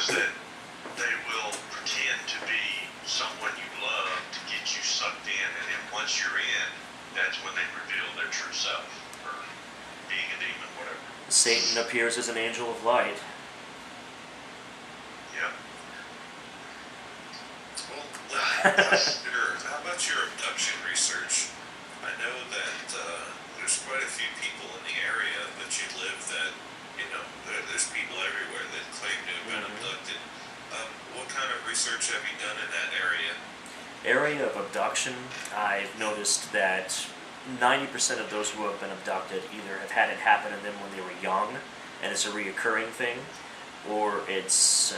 is that they will pretend to be someone you love to get you sucked in, and then once you're in, that's when they reveal their true self, or being a demon, whatever. Satan appears as an angel of light. Yeah. Well, how about your abduction research? I know that there's quite a few people in the area that you live that, there's people everywhere that claim to have been abducted. What kind of research have you done in that area? Area of abduction, I've noticed that 90% of those who have been abducted either have had it happen to them when they were young, and it's a reoccurring thing, or it's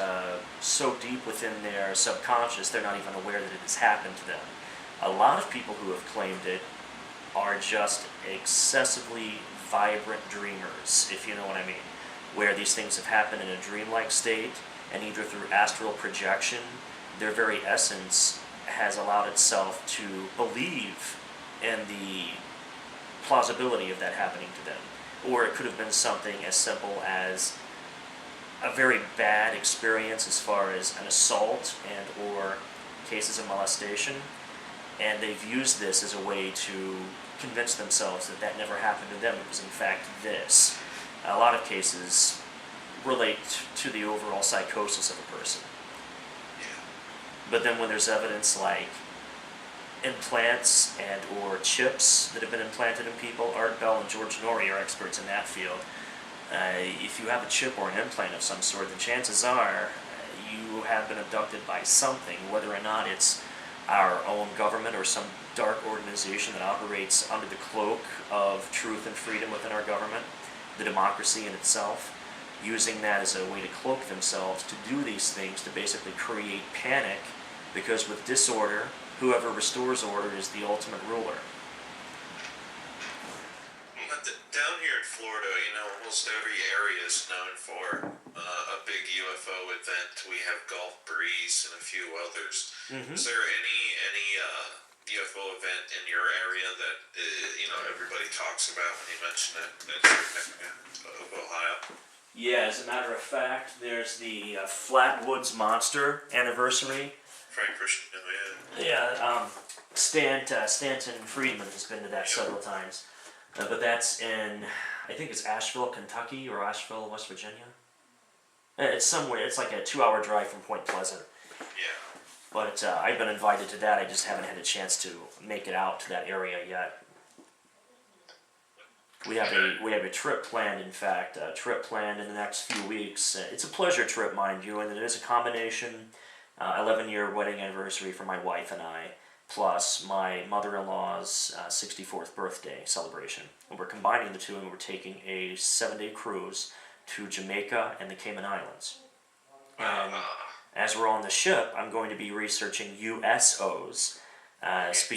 so deep within their subconscious they're not even aware that it has happened to them. A lot of people who have claimed it are just excessively vibrant dreamers, if you know what I mean, where these things have happened in a dreamlike state, and either through astral projection, their very essence has allowed itself to believe in the plausibility of that happening to them. Or it could have been something as simple as a very bad experience as far as an assault and or cases of molestation, and they've used this as a way to convince themselves that that never happened to them. It was in fact this. A lot of cases relate to the overall psychosis of a person. But then when there's evidence like implants and or chips that have been implanted in people, Art Bell and George Norrie are experts in that field. If you have a chip or an implant of some sort, the chances are you have been abducted by something, whether or not it's our own government or some dark organization that operates under the cloak of truth and freedom within our government, the democracy in itself, using that as a way to cloak themselves to do these things to basically create panic, because with disorder, whoever restores order is the ultimate ruler. Down here in Florida, almost every area is known for a big UFO event. We have Gulf Breeze and a few others. Mm-hmm. Is there any UFO event in your area that everybody talks about when you mention that certain of Ohio? Yeah, as a matter of fact, there's the Flatwoods Monster anniversary. Frank Christian, yeah. Stanton Friedman has been to that several times. But that's in, I think it's Asheville, Kentucky, or Asheville, West Virginia. It's somewhere, it's like a 2-hour drive from Point Pleasant. Yeah. But I've been invited to that, I just haven't had a chance to make it out to that area yet. We have a trip planned, in fact, in the next few weeks. It's a pleasure trip, mind you, and it is a combination, 11-year wedding anniversary for my wife and I, plus my mother-in-law's 64th birthday celebration. And we're combining the two, and we're taking a 7-day cruise to Jamaica and the Cayman Islands. And as we're on the ship, I'm going to be researching USOs. I'm sorry?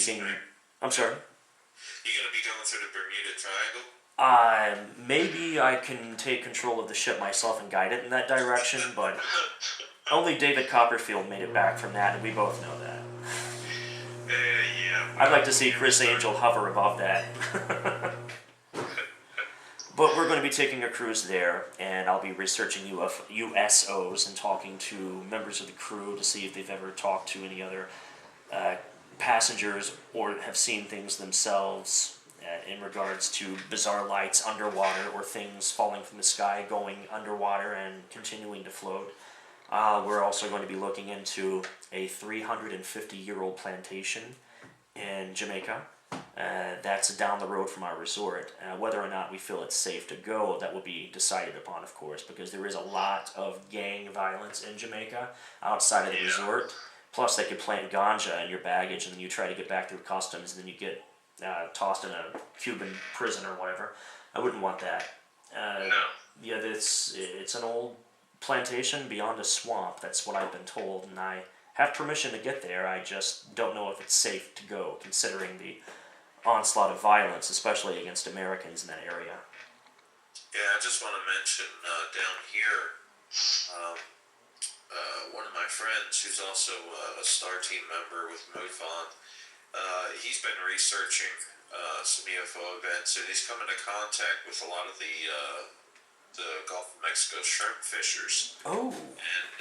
You going to be going through the Bermuda Triangle? Maybe I can take control of the ship myself and guide it in that direction, but only David Copperfield made it back from that, and we both know that. Yeah. I'd like to see Chris Angel hover above that. But we're going to be taking a cruise there, and I'll be researching USOs and talking to members of the crew to see if they've ever talked to any other passengers or have seen things themselves in regards to bizarre lights underwater or things falling from the sky going underwater and continuing to float. We're also going to be looking into a 350-year-old plantation in Jamaica. That's down the road from our resort. Whether or not we feel it's safe to go, that will be decided upon, of course, because there is a lot of gang violence in Jamaica outside of the resort. Plus, they could plant ganja in your baggage, and then you try to get back through customs, and then you get tossed in a Cuban prison or whatever. I wouldn't want that. No. Yeah, it's an old plantation beyond a swamp. That's what I've been told, and I have permission to get there. I just don't know if it's safe to go, considering the onslaught of violence, especially against Americans in that area. Yeah, I just want to mention down here, one of my friends, who's also a STAR team member with MUFON, he's been researching some UFO events, and he's come into contact with a lot of the Gulf of Mexico shrimp fishers. Oh. And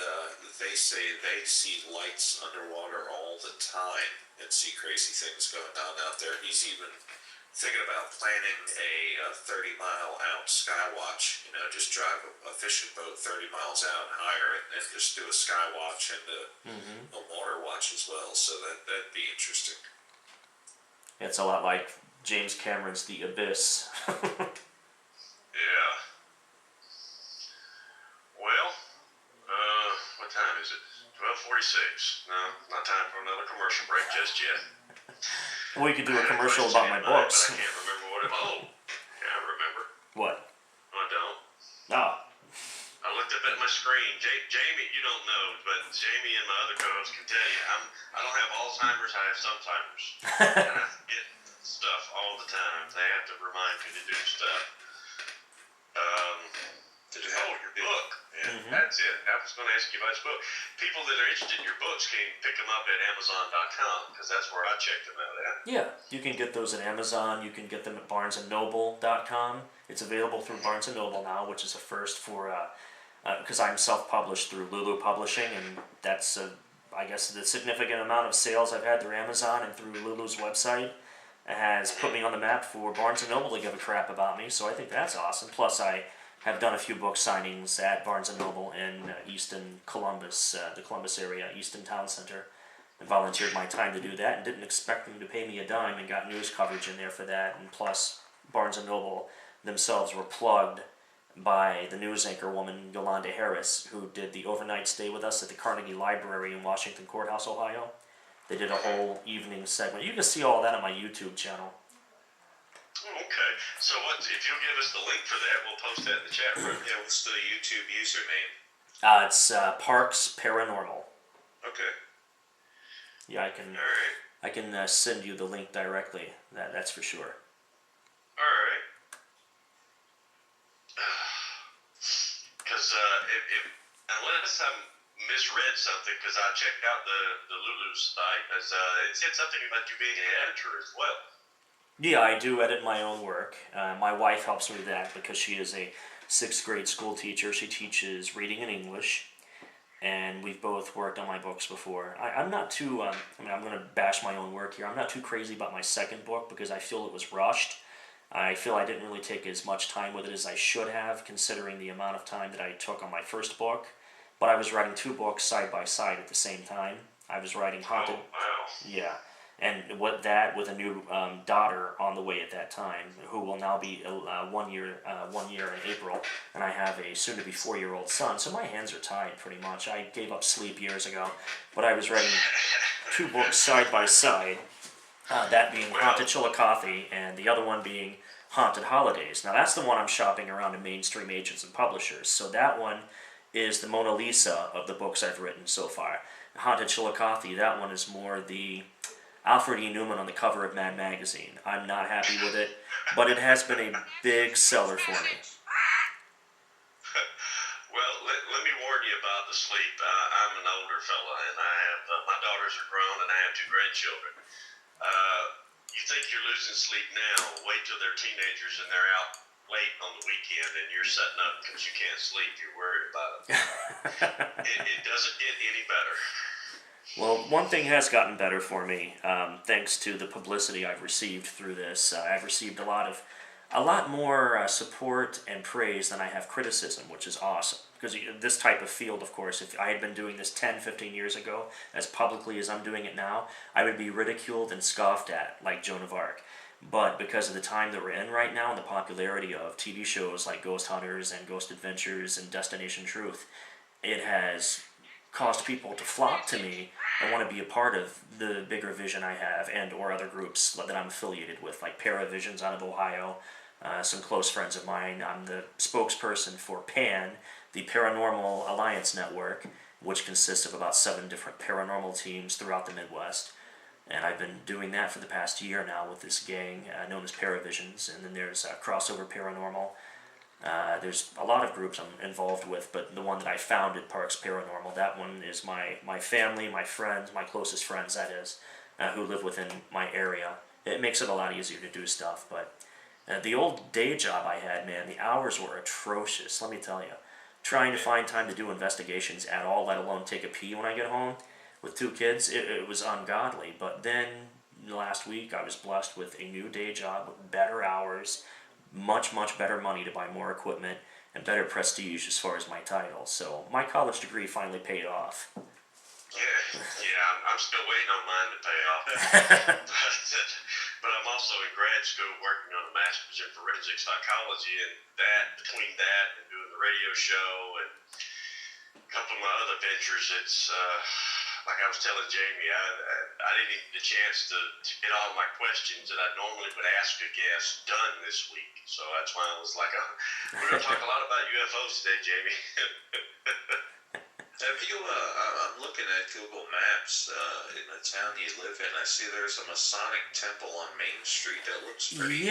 they say they see lights underwater all the time and see crazy things going on out there. He's even thinking about planning a 30-mile out sky watch. You know, just drive a fishing boat 30 miles out and hire it, and just do a sky watch and a water watch as well. So that'd be interesting. It's a lot like James Cameron's The Abyss. Yeah. Well, what time is it? 12:46. No, not time for another commercial break just yet. We could do a commercial about my books. But I can't remember what it. Oh, yeah, I remember. What? I don't. Oh. I looked up at my screen. Jamie, you don't know, but Jamie and my other co-hosts can tell you, I don't have Alzheimer's. I have Sometimes, and I forget stuff all the time. They have to remind me to do stuff. Did you have your book? Yeah, that's it. I was going to ask you about your book. People that are interested in your books can pick them up at Amazon.com because that's where I checked them out at. Yeah, you can get those at Amazon. You can get them at BarnesandNoble.com. It's available through Barnes and Noble now, which is a first for because I'm self-published through Lulu Publishing, and that's I guess the significant amount of sales I've had through Amazon and through Lulu's website has put me on the map for Barnes and Noble to give a crap about me. So I think that's awesome. Plus, I have done a few book signings at Barnes & Noble in Easton, Columbus, the Columbus area, Easton Town Center, and volunteered my time to do that and didn't expect them to pay me a dime and got news coverage in there for that. And plus, Barnes & Noble themselves were plugged by the news anchor woman, Yolanda Harris, who did the overnight stay with us at the Carnegie Library in Washington Courthouse, Ohio. They did a whole evening segment. You can see all that on my YouTube channel. Okay, so if you'll give us the link for that, we'll post that in the chat room. Yeah, what's the YouTube username? It's Parks Paranormal. Okay. Yeah, I can send you the link directly. That's for sure. All right. Because unless I misread something, because I checked out the Lulu site, it said something about you being an editor as well. Yeah, I do edit my own work. My wife helps me with that because she is a 6th grade school teacher. She teaches reading and English, and we've both worked on my books before. I'm not too, I'm going to bash my own work here. I'm not too crazy about my second book because I feel it was rushed. I feel I didn't really take as much time with it as I should have, considering the amount of time that I took on my first book. But I was writing 2 books side by side at the same time. I was writing Haunted. Oh, wow. Yeah. And with a new daughter on the way at that time, who will now be 1 year in April, and I have a soon-to-be 4-year-old son, so my hands are tied pretty much. I gave up sleep years ago, but I was writing 2 books side by side, that being Haunted Chillicothe and the other one being Haunted Holidays. Now that's the one I'm shopping around in mainstream agents and publishers, so that one is the Mona Lisa of the books I've written so far. Haunted Chillicothe, that one is more the Alfred E. Newman on the cover of Mad Magazine. I'm not happy with it, but it has been a big seller for me. Well, let me warn you about the sleep. I'm an older fella, and I have my daughters are grown, and I have 2 grandchildren. You think you're losing sleep now? Wait till they're teenagers and they're out late on the weekend, and you're setting up because you can't sleep. You're worried about it. It doesn't get any better. Well, one thing has gotten better for me, thanks to the publicity I've received through this. I've received a lot more support and praise than I have criticism, which is awesome. Because this type of field, of course, if I had been doing this 10, 15 years ago, as publicly as I'm doing it now, I would be ridiculed and scoffed at, like Joan of Arc. But because of the time that we're in right now and the popularity of TV shows like Ghost Hunters and Ghost Adventures and Destination Truth, it has caused people to flock to me and want to be a part of the bigger vision I have and or other groups that I'm affiliated with, like Paravisions out of Ohio, some close friends of mine. I'm the spokesperson for PAN, the Paranormal Alliance Network, which consists of about 7 different paranormal teams throughout the Midwest. And I've been doing that for the past year now with this gang known as Paravisions. And then there's Crossover Paranormal. There's a lot of groups I'm involved with, but the one that I founded, Parks Paranormal, that one is my family, my friends, my closest friends, that is, who live within my area. It makes it a lot easier to do stuff, but the old day job I had, man, the hours were atrocious, let me tell you. trying to find time to do investigations at all, let alone take a pee when I get home. With 2 kids, it was ungodly. But then last week, I was blessed with a new day job, better hours, much, much better money to buy more equipment, and better prestige as far as my title. So my college degree finally paid off. Yeah, I'm still waiting on mine to pay off. But I'm also in grad school working on a master's in forensic psychology, and between that and doing the radio show and a couple of my other ventures, it's like I was telling Jamie, I didn't even get a chance to get all my questions that I normally would ask a guest done this week. So that's why I was like, we're going to talk a lot about UFOs today, Jamie. Have you, I'm looking at Google Maps in the town you live in. I see there's a Masonic temple on Main Street that looks pretty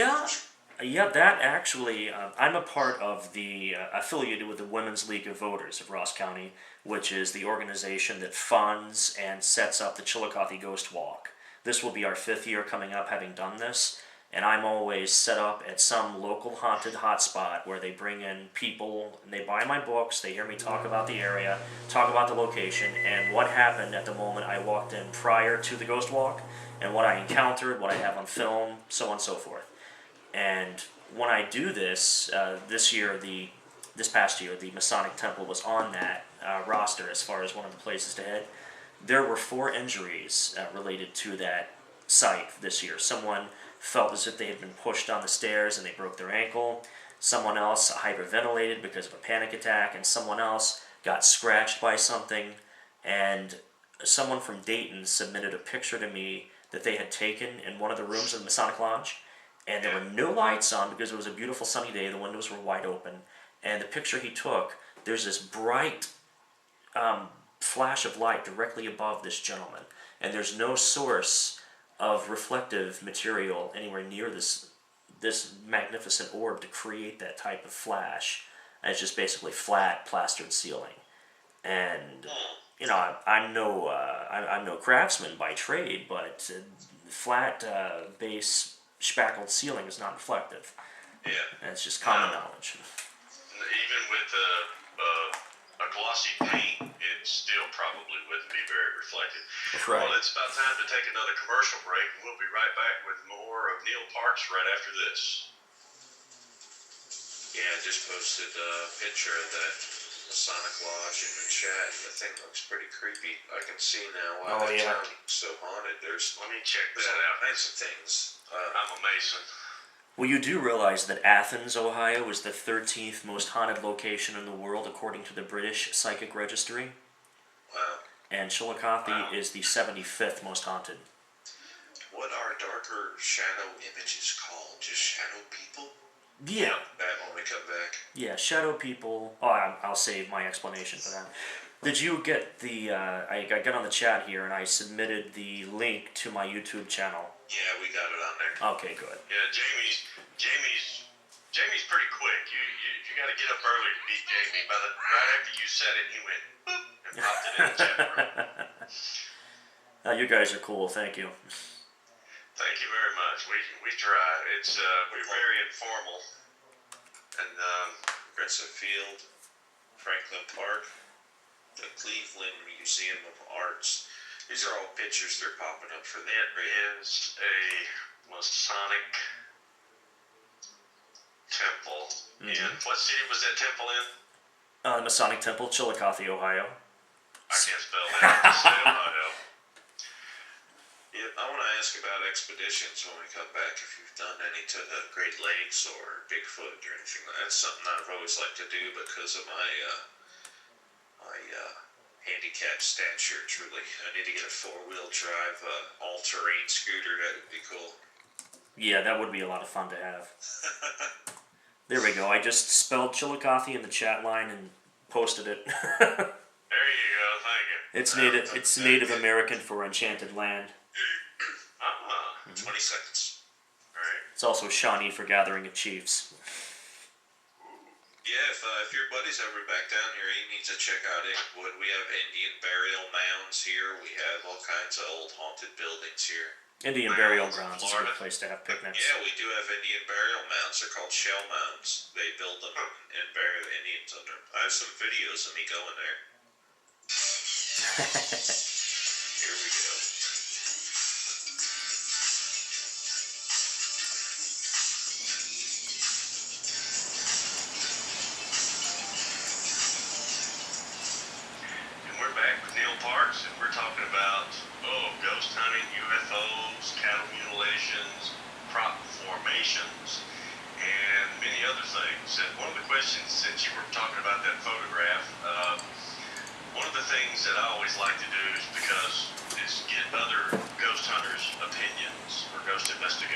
Yeah, that actually, I'm a part of the, affiliated with the Women's League of Voters of Ross County, which is the organization that funds and sets up the Chillicothe Ghost Walk. This will be our 5th year coming up having done this, and I'm always set up at some local haunted hotspot where they bring in people, and they buy my books, they hear me talk about the area, talk about the location, and what happened at the moment I walked in prior to the Ghost Walk, and what I encountered, what I have on film, so on and so forth. And when I do this, this past year, the Masonic Temple was on that roster as far as one of the places to head. There were 4 injuries related to that site this year. Someone felt as if they had been pushed down the stairs and they broke their ankle. Someone else hyperventilated because of a panic attack, and someone else got scratched by something. And someone from Dayton submitted a picture to me that they had taken in one of the rooms of the Masonic Lodge. And there were no lights on because it was a beautiful sunny day. The windows were wide open. And the picture he took, there's this bright flash of light directly above this gentleman. And there's no source of reflective material anywhere near this magnificent orb to create that type of flash. And it's just basically flat, plastered ceiling. And, you know, I'm no craftsman by trade, but flat base spackled ceiling is not reflective. Yeah. And it's just common knowledge. Even with a glossy paint, it still probably wouldn't be very reflective. Right. Well, it's about time to take another commercial break, and we'll be right back with more of Neal Parks right after this. Yeah, I just posted a picture of that Masonic Lodge in the chat. The thing looks pretty creepy. I can see now why the town is so haunted. Let me check that out. Kinds of things. I'm a Mason. Well, you do realize that Athens, Ohio is the 13th most haunted location in the world according to the British Psychic Registry. Wow. And Chillicothe is the 75th most haunted. What are darker shadow images called? Just shadow people? Yeah. That when we come back. Yeah, shadow people. Oh, I'll save my explanation for that. Did you get the, I got on the chat here and I submitted the link to my YouTube channel. Yeah, we got it on there. Okay, good. Yeah, Jamie's pretty quick. You got to get up early to beat Jamie. Right after you said it, he went boop and popped it in the chat room. You guys are cool. Thank you. Thank you very much. We try. It's we're very informal. And Progressive Field, Franklin Park, the Cleveland Museum of Arts. These are all pictures they're popping up for that. it is a Masonic temple. In what city was that temple in? The Masonic Temple, Chillicothe, Ohio. I can't spell that. Just say Ohio. Yeah, I want to ask about expeditions when we come back. If you've done any to the Great Lakes or Bigfoot or anything, that's something I've always liked to do because of my handicapped stature. Truly, I need to get a 4-wheel drive, all-terrain scooter. That would be cool. Yeah, that would be a lot of fun to have. There we go. I just spelled Chillicothe in the chat line and posted it. There you go. Thank you. It's Native American for enchanted land. 20 seconds. All right. It's also Shawnee for gathering of chiefs. Yeah, if your buddy's ever back down here, he needs to check out Inkwood. We have Indian burial mounds here. We have all kinds of old haunted buildings here. Indian burial grounds is a good place to have picnics. Yeah, we do have Indian burial mounds. They're called shell mounds. They build them and bury the Indians under them. I have some videos of me going there. Here we go. And we're back with Neal Parks, and we're talking about ghost hunting, UFOs, cattle mutilations, crop formations, and many other things. And one of the questions, since you were talking about that photograph, one of the things that I always like to do is get other ghost hunters' opinions or ghost investigators.